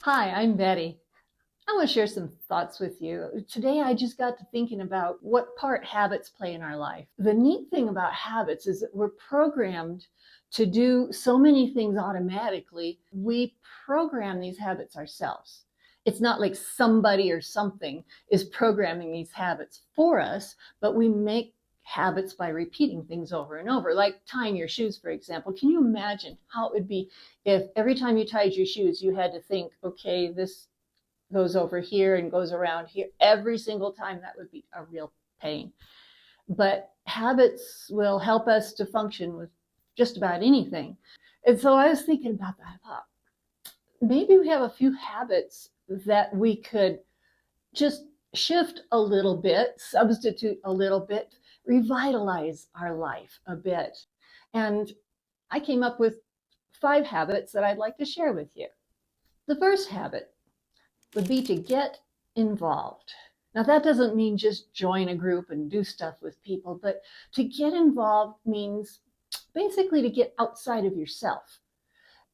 Hi, I'm Betty. I want to share some thoughts with you. Today, I just got to thinking about what part habits play in our life. The neat thing about habits is that we're programmed to do so many things automatically. We program these habits ourselves. It's not like somebody or something is programming these habits for us, but we make habits by repeating things over and over, like tying your shoes, for example. Can you imagine how it would be if every time you tied your shoes, you had to think, okay, this goes over here and goes around here every single time? That would be a real pain. But habits will help us to function with just about anything. And so I was thinking about that. I thought maybe we have a few habits that we could just shift a little bit, substitute a little bit, revitalize our life a bit. And I came up with 5 habits that I'd like to share with you. The first habit would be to get involved. Now, that doesn't mean just join a group and do stuff with people, but to get involved means basically to get outside of yourself.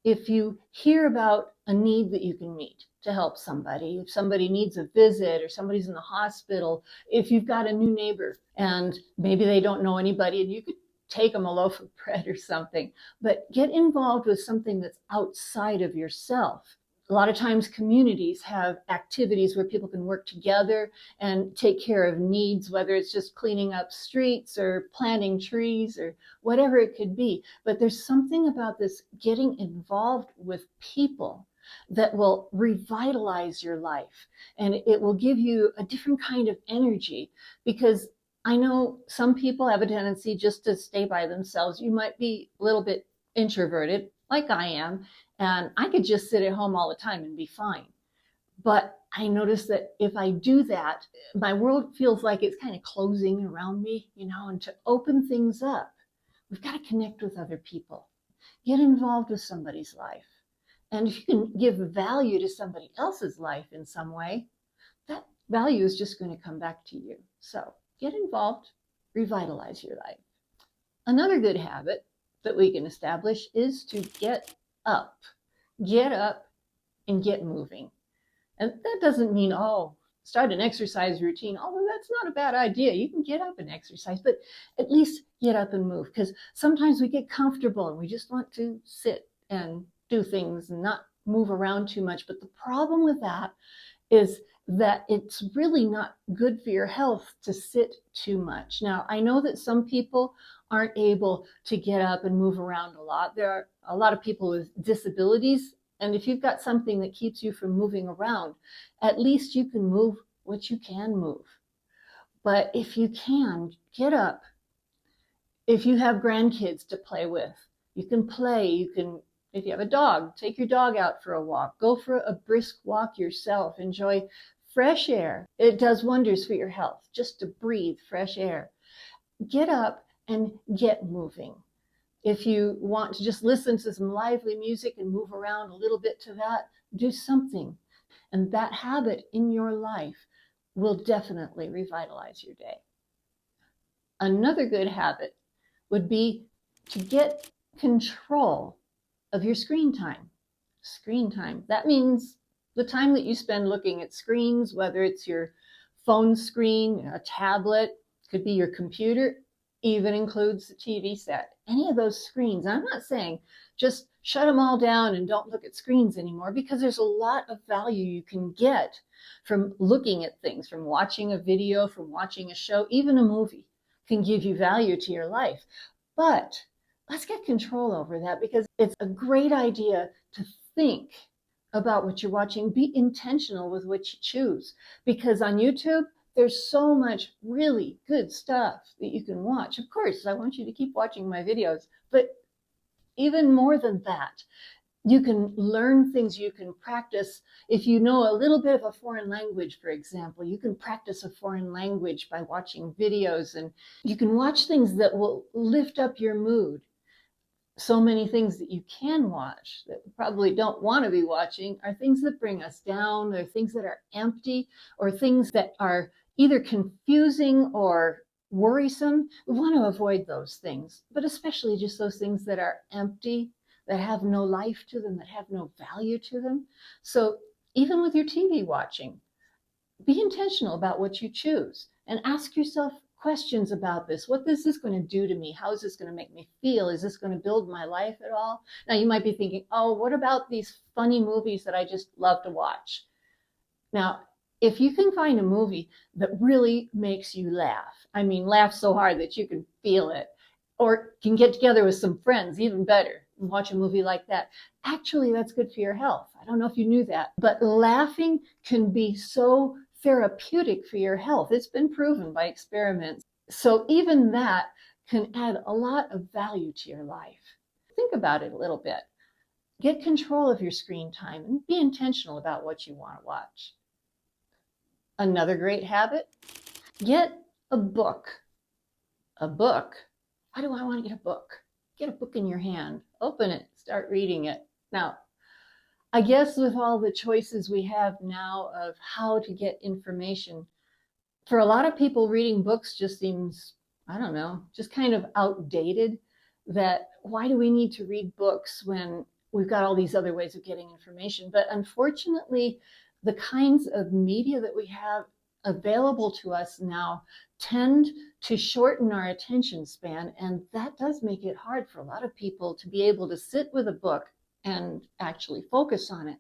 If you hear about a need that you can meet to help somebody, if somebody needs a visit or somebody's in the hospital, if you've got a new neighbor and maybe they don't know anybody and you could take them a loaf of bread or something, but get involved with something that's outside of yourself. A lot of times communities have activities where people can work together and take care of needs, whether it's just cleaning up streets or planting trees or whatever it could be. But there's something about this getting involved with people that will revitalize your life, and it will give you a different kind of energy. Because I know some people have a tendency just to stay by themselves. You might be a little bit introverted, like I am, and I could just sit at home all the time and be fine. But I notice that if I do that, my world feels like it's kind of closing around me, and to open things up, we've got to connect with other people, get involved with somebody's life. And if you can give value to somebody else's life in some way, that value is just going to come back to you. So get involved, revitalize your life. Another good habit that we can establish is to get up. Get up and get moving. And that doesn't mean, oh, start an exercise routine, although that's not a bad idea. You can get up and exercise, but at least get up and move, because sometimes we get comfortable and we just want to sit and do things and not move around too much. But the problem with that is that it's really not good for your health to sit too much. Now, I know that some people aren't able to get up and move around a lot. There are a lot of people with disabilities, and if you've got something that keeps you from moving around, at least you can move what you can move. But if you can, get up. If you have grandkids to play with, you can play. If you have a dog, take your dog out for a walk. Go for a brisk walk yourself. Enjoy fresh air. It does wonders for your health just to breathe fresh air. Get up and get moving. If you want to just listen to some lively music and move around a little bit to that, do something. And that habit in your life will definitely revitalize your day. Another good habit would be to get control of your screen time. Screen time. That means the time that you spend looking at screens, whether it's your phone screen, a tablet, could be your computer, even includes the TV set. Any of those screens. I'm not saying just shut them all down and don't look at screens anymore, because there's a lot of value you can get from looking at things, from watching a video, from watching a show, even a movie can give you value to your life. But let's get control over that, because it's a great idea to think about what you're watching. Be intentional with what you choose, because on YouTube, there's so much really good stuff that you can watch. Of course, I want you to keep watching my videos, but even more than that, you can learn things, you can practice. If you know a little bit of a foreign language, for example, you can practice a foreign language by watching videos, and you can watch things that will lift up your mood. So many things that you can watch that we probably don't want to be watching are things that bring us down. They're things that are empty, or things that are either confusing or worrisome. We want to avoid those things, but especially just those things that are empty, that have no life to them, that have no value to them. So Even with your TV watching, be intentional about what you choose and ask yourself questions about this. What is this going to do to me? How is this going to make me feel? Is this going to build my life at all? Now, you might be thinking, oh, what about these funny movies that I just love to watch? Now, if you can find a movie that really makes you laugh, I mean, laugh so hard that you can feel it, or can get together with some friends, even better, and watch a movie like that, actually, that's good for your health. I don't know if you knew that, but laughing can be so therapeutic for your health. It's been proven by experiments. So even that can add a lot of value to your life. Think about it a little bit. Get control of your screen time and be intentional about what you want to watch. Another great habit, get a book. A book? Why do I want to get a book? Get a book in your hand, open it, start reading it. Now, I guess with all the choices we have now of how to get information, for a lot of people, reading books just seems, I don't know, just kind of outdated. That why do we need to read books when we've got all these other ways of getting information? But unfortunately, the kinds of media that we have available to us now tend to shorten our attention span, and that does make it hard for a lot of people to be able to sit with a book and actually focus on it.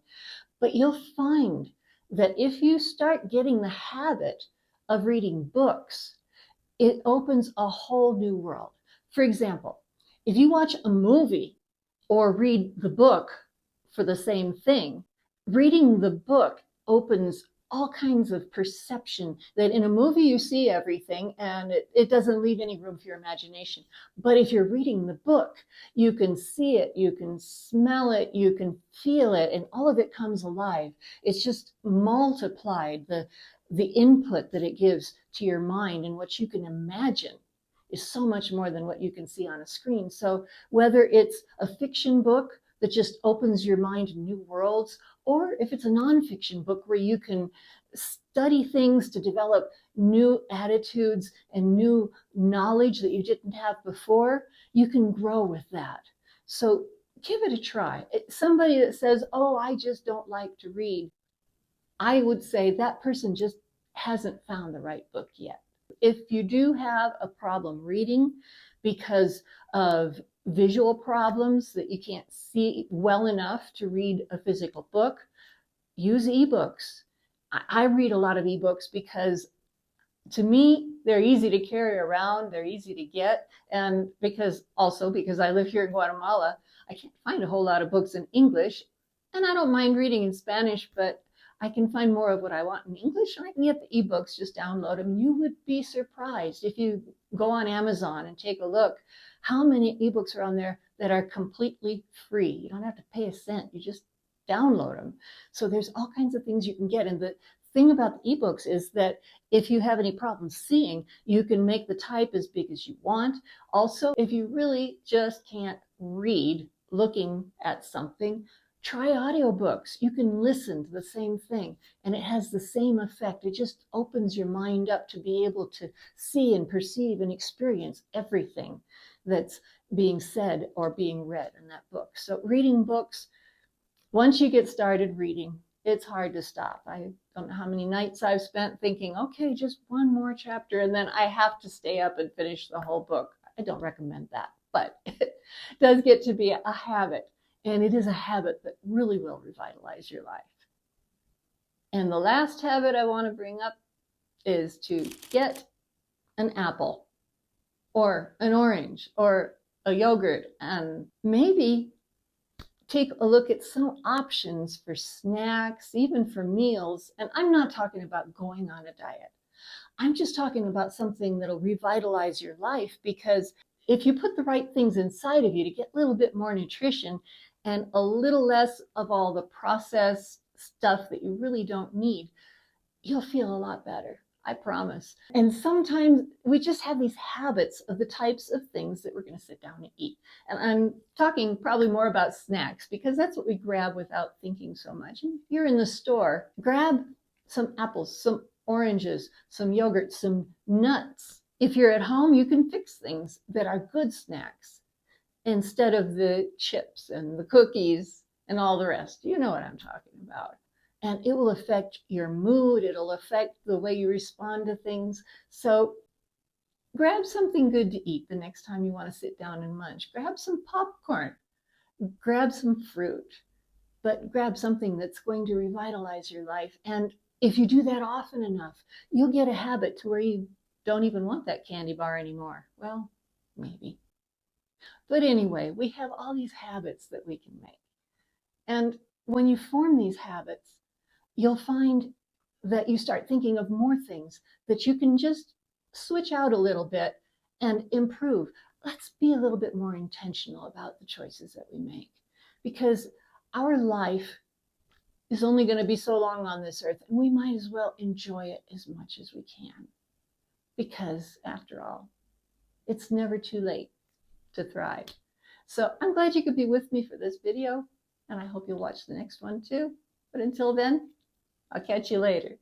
But you'll find that if you start getting the habit of reading books, it opens a whole new world. For example, if you watch a movie or read the book for the same thing, reading the book opens all kinds of perception that in a movie you see everything and it doesn't leave any room for your imagination. But if you're reading the book, you can see it, you can smell it, you can feel it, and all of it comes alive. It's just multiplied. The input that it gives to your mind and what you can imagine is so much more than what you can see on a screen. So whether it's a fiction book that just opens your mind to new worlds, or if it's a nonfiction book where you can study things to develop new attitudes and new knowledge that you didn't have before, you can grow with that. So give it a try. Somebody that says, oh, I just don't like to read, I would say that person just hasn't found the right book yet. If you do have a problem reading because of visual problems that you can't see well enough to read a physical book, use ebooks. I read a lot of ebooks because to me, they're easy to carry around, they're easy to get, and because I live here in Guatemala, I can't find a whole lot of books in English, and I don't mind reading in Spanish, but I can find more of what I want in English, and I can get the ebooks, just download them. You would be surprised if you go on Amazon and take a look how many ebooks are on there that are completely free. You don't have to pay a cent, you just download them. So there's all kinds of things you can get. And the thing about the ebooks is that if you have any problems seeing, you can make the type as big as you want. Also, if you really just can't read looking at something, try audiobooks. You can listen to the same thing and it has the same effect. It just opens your mind up to be able to see and perceive and experience everything that's being said or being read in that book. So reading books, once you get started reading, it's hard to stop. I don't know how many nights I've spent thinking, okay, just one more chapter, and then I have to stay up and finish the whole book. I don't recommend that, but it does get to be a habit, and it is a habit that really will revitalize your life. And the last habit I want to bring up is to get an apple or an orange or a yogurt, and maybe take a look at some options for snacks, even for meals. And I'm not talking about going on a diet. I'm just talking about something that'll revitalize your life, because if you put the right things inside of you to get a little bit more nutrition and a little less of all the processed stuff that you really don't need, you'll feel a lot better. I promise. And sometimes we just have these habits of the types of things that we're going to sit down and eat. And I'm talking probably more about snacks because that's what we grab without thinking so much. And if you're in the store, grab some apples, some oranges, some yogurt, some nuts. If you're at home, you can fix things that are good snacks instead of the chips and the cookies and all the rest. You know what I'm talking about. and it will affect your mood. It'll affect the way you respond to things. So grab something good to eat the next time you want to sit down and munch. Grab some popcorn, grab some fruit, but grab something that's going to revitalize your life. And if you do that often enough, you'll get a habit to where you don't even want that candy bar anymore. Well, maybe. But anyway, we have all these habits that we can make. And when you form these habits, you'll find that you start thinking of more things that you can just switch out a little bit and improve. Let's be a little bit more intentional about the choices that we make, because our life is only going to be so long on this earth, and we might as well enjoy it as much as we can, because after all, it's never too late to thrive. So I'm glad you could be with me for this video, and I hope you'll watch the next one too. But until then, I'll catch you later.